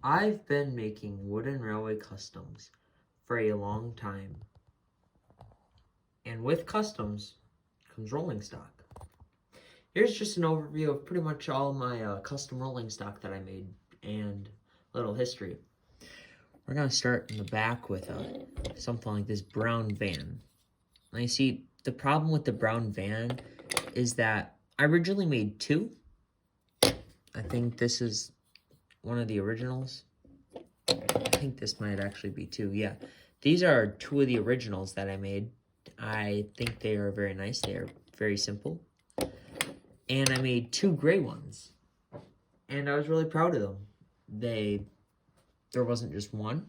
I've been making wooden railway customs for a long time. And with customs comes rolling stock. Here's just an overview of pretty much all my custom rolling stock that I made and a little history. We're going to start in the back with something like this brown van. Now you see, the problem with the brown van is that I originally made two. I think this is one of the originals. I think this might actually be two, yeah. These are two of the originals that I made. I think they are very nice. They are very simple. And I made two gray ones. And I was really proud of them. There wasn't just one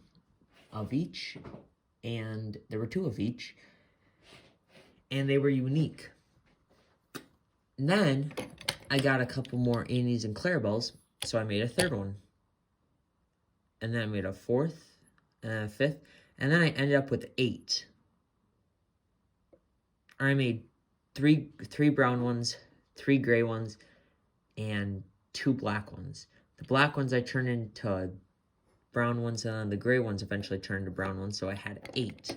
of each, and there were two of each. And they were unique. And then I got a couple more Annies and Clarabelles, so I made a third one. And then I made a fourth and a fifth. And then I ended up with 8. I made three brown ones, 3 gray ones, and 2 black ones. The black ones I turned into brown ones, and then the gray ones eventually turned into brown ones, so I had 8.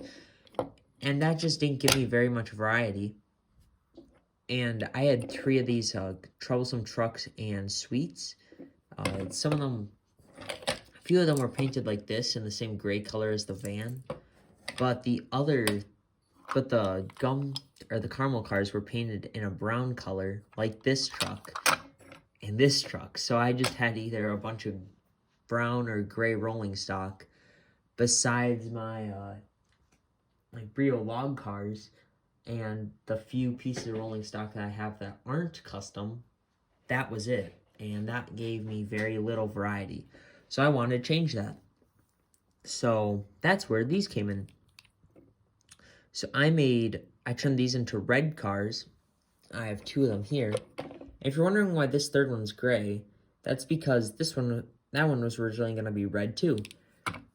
And that just didn't give me very much variety. And I had 3 of these troublesome trucks and sweets. Some of them, a few of them were painted like this in the same gray color as the van. But the gum or the caramel cars were painted in a brown color like this truck and this truck. So I just had either a bunch of brown or gray rolling stock besides my like Brio log cars and the few pieces of rolling stock that I have that aren't custom. That was it, and that gave me very little variety. So I wanted to change that. So that's where these came in. So I turned these into red cars. I have 2 of them here. If you're wondering why this third one's gray, that's because that one was originally going to be red too.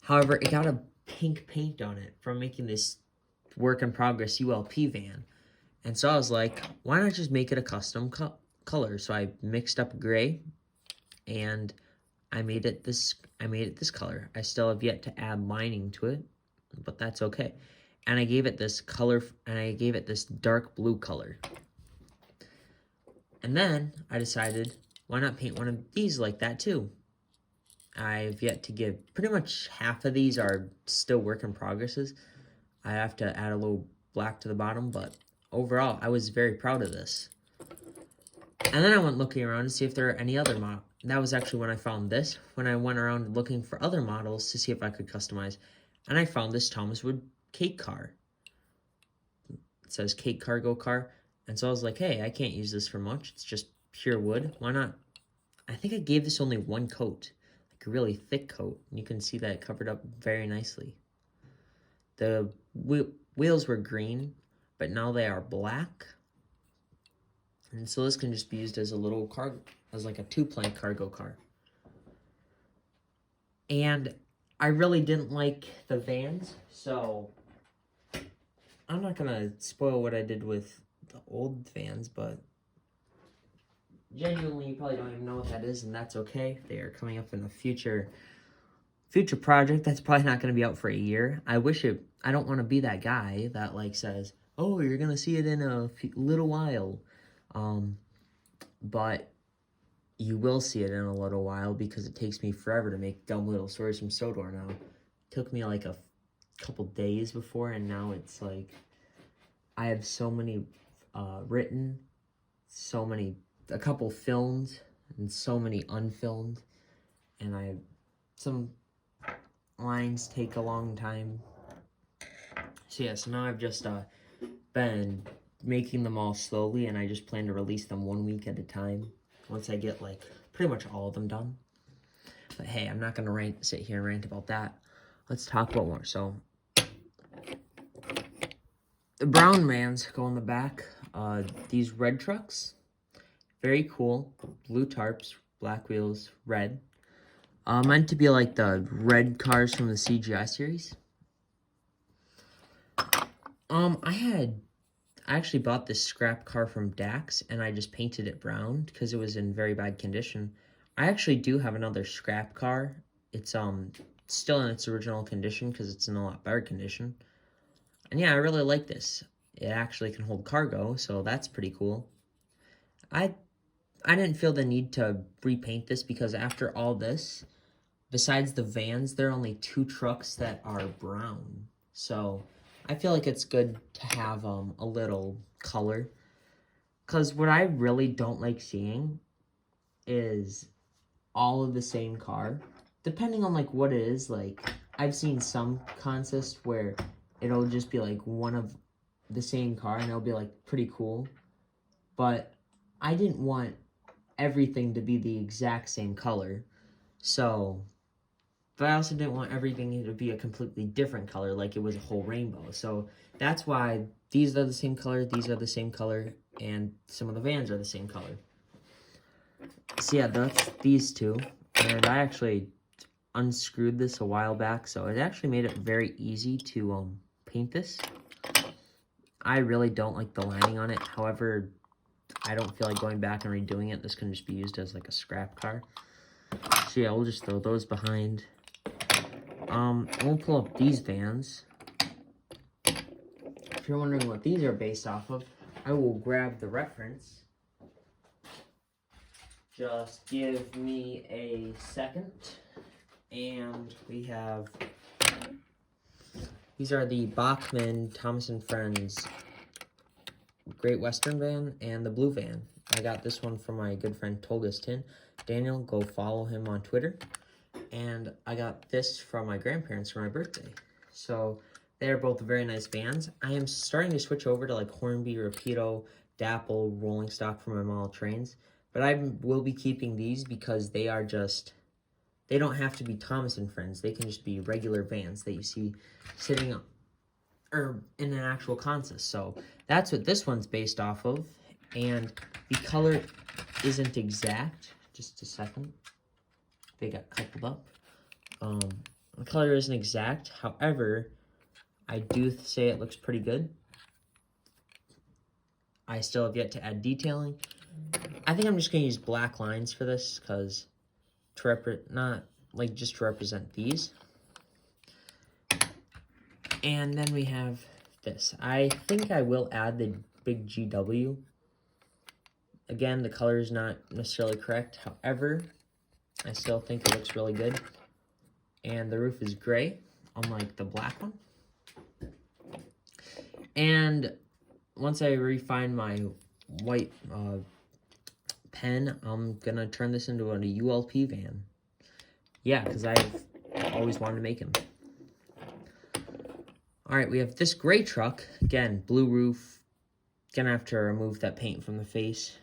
However, it got a pink paint on it from making this work in progress ULP van. And so I was like, why not just make it a custom color? So I mixed up gray and I made it this color. I still have yet to add lining to it, but that's okay. And I gave it this color, and I gave it this dark blue color. And then I decided, why not paint one of these like that too? I've yet to give, pretty much half of these are still work in progresses. I have to add a little black to the bottom, but overall, I was very proud of this. And then I went looking around to see if there are any other models. That was actually when I found this, when I went around looking for other models to see if I could customize. And I found this Thomas Wood cake car. It says cake cargo car. And so I was like, hey, I can't use this for much. It's just pure wood. Why not? I think I gave this only 1 coat, like a really thick coat. And you can see that it covered up very nicely. The wheels were green, but now they are black. And so this can just be used as a little car, as like a 2-plank cargo car. And I really didn't like the vans, so I'm not gonna spoil what I did with the old vans, but genuinely you probably don't even know what that is, and that's okay. They are coming up in a future project that's probably not going to be out for a year. I don't want to be that guy that like says, oh, you're going to see it in a little while. But you will see it in a little while because it takes me forever to make Dumb Little Stories from Sodor now. It took me like a couple days before, and now it's like I have so many written, a couple filmed, and so many unfilmed, and I have some lines take a long time. So yeah, so now I've just been making them all slowly, and I just plan to release them 1 week at a time once I get like pretty much all of them done. But hey, I'm not gonna sit here and rant about that. Let's talk about more. So the brown vans go in the back. These red trucks, very cool. Blue tarps, black wheels, red. Meant to be like the red cars from the CGI series. I actually bought this scrap car from Dax, and I just painted it brown because it was in very bad condition. I actually do have another scrap car It's still in its original condition because it's in a lot better condition. And yeah, I really like this. It actually can hold cargo, so that's pretty cool. I didn't feel the need to repaint this because after all this, besides the vans, there are only 2 trucks that are brown. So I feel like it's good to have a little color. Because what I really don't like seeing is all of the same car. Depending on like what it is, like I've seen some contests where it'll just be like one of the same car and it'll be like pretty cool. But I didn't want everything to be the exact same color. So, but I also didn't want everything to be a completely different color, like it was a whole rainbow. So that's why these are the same color, these are the same color, and some of the vans are the same color. So yeah, that's these two. And I actually unscrewed this a while back, so it actually made it very easy to paint this. I really don't like the lining on it. However, I don't feel like going back and redoing it. This can just be used as like a scrap car. So yeah, we'll just throw those behind. We'll pull up these vans. If you're wondering what these are based off of, I will grab the reference. Just give me a second. And we have, these are the Bachman Thomas & Friends Great Western van and the blue van. I got this one from my good friend Tolgaston. Daniel, go follow him on Twitter. And I got this from my grandparents for my birthday. So they're both very nice vans. I am starting to switch over to like Hornby, Rapido, Dapple, Rollingstock for my model trains. But I will be keeping these because they are just, they don't have to be Thomas & Friends. They can just be regular vans that you see sitting up or in an actual contest. So that's what this one's based off of. And the color isn't exact. Just a second. They got coupled up. The color isn't exact. However, I do say it looks pretty good. I still have yet to add detailing. I think I'm just going to use black lines for this because not like just to represent these. And then we have this. I think I will add the big GW. Again, the color is not necessarily correct. However, I still think it looks really good. And the roof is gray, unlike the black one. And once I refine my white pen, I'm going to turn this into a ULP van. Yeah, because I've always wanted to make him. Alright, we have this gray truck. Again, blue roof. Gonna have to remove that paint from the face.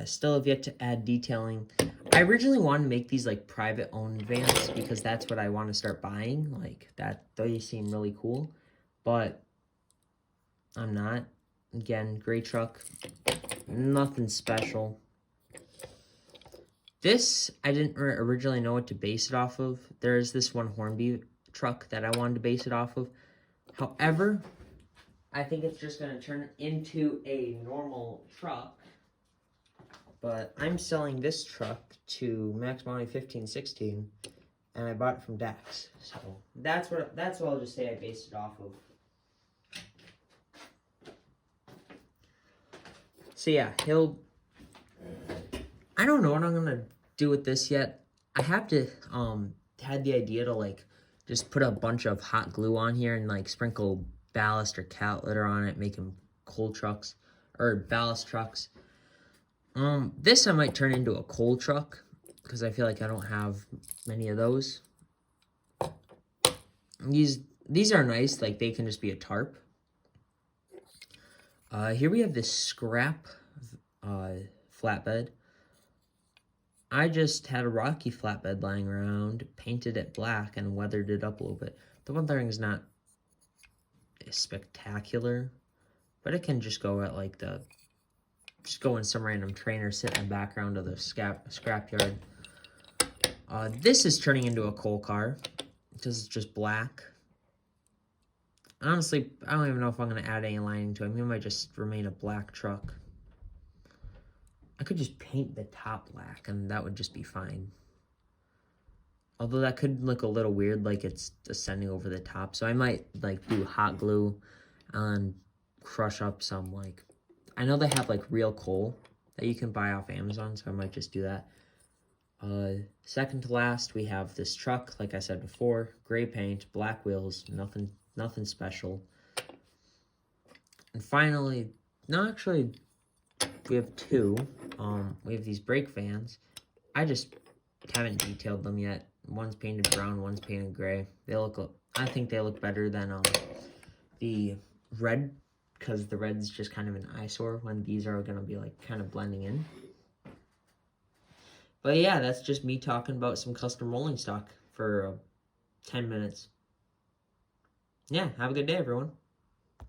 Still have yet to add detailing. I originally wanted to make these like private owned vans because that's what I want to start buying. Like that, they seem really cool. But I'm not. Again, gray truck. Nothing special. This, I didn't originally know what to base it off of. There's this one Hornby truck that I wanted to base it off of. However, I think it's just going to turn into a normal truck. But I'm selling this truck to Max Money 1516, and I bought it from Dax. So that's what I'll just say I based it off of. So yeah, I don't know what I'm gonna do with this yet. I have to had the idea to like just put a bunch of hot glue on here and like sprinkle ballast or cat litter on it, make them coal trucks or ballast trucks. This I might turn into a coal truck because I feel like I don't have many of those. These are nice, like they can just be a tarp. Here we have this scrap flatbed. I just had a rocky flatbed lying around, painted it black, and weathered it up a little bit. The weathering is not spectacular, but it can just go at like just go in some random train or sit in the background of the scrapyard. This is turning into a coal car because it's just black. Honestly, I don't even know if I'm going to add any lining to it. It might just remain a black truck. I could just paint the top black and that would just be fine. Although that could look a little weird, like it's ascending over the top. So I might like do hot glue and crush up some like, I know they have like real coal that you can buy off Amazon, so I might just do that. Second to last, we have this truck, like I said before, gray paint, black wheels, nothing special. And finally, no, actually, we have two. We have these brake fans. I just haven't detailed them yet. One's painted brown, one's painted gray. I think they look better than the red, because the red's just kind of an eyesore when these are gonna be like kind of blending in. But yeah, that's just me talking about some custom rolling stock for 10 minutes. Yeah, have a good day, everyone.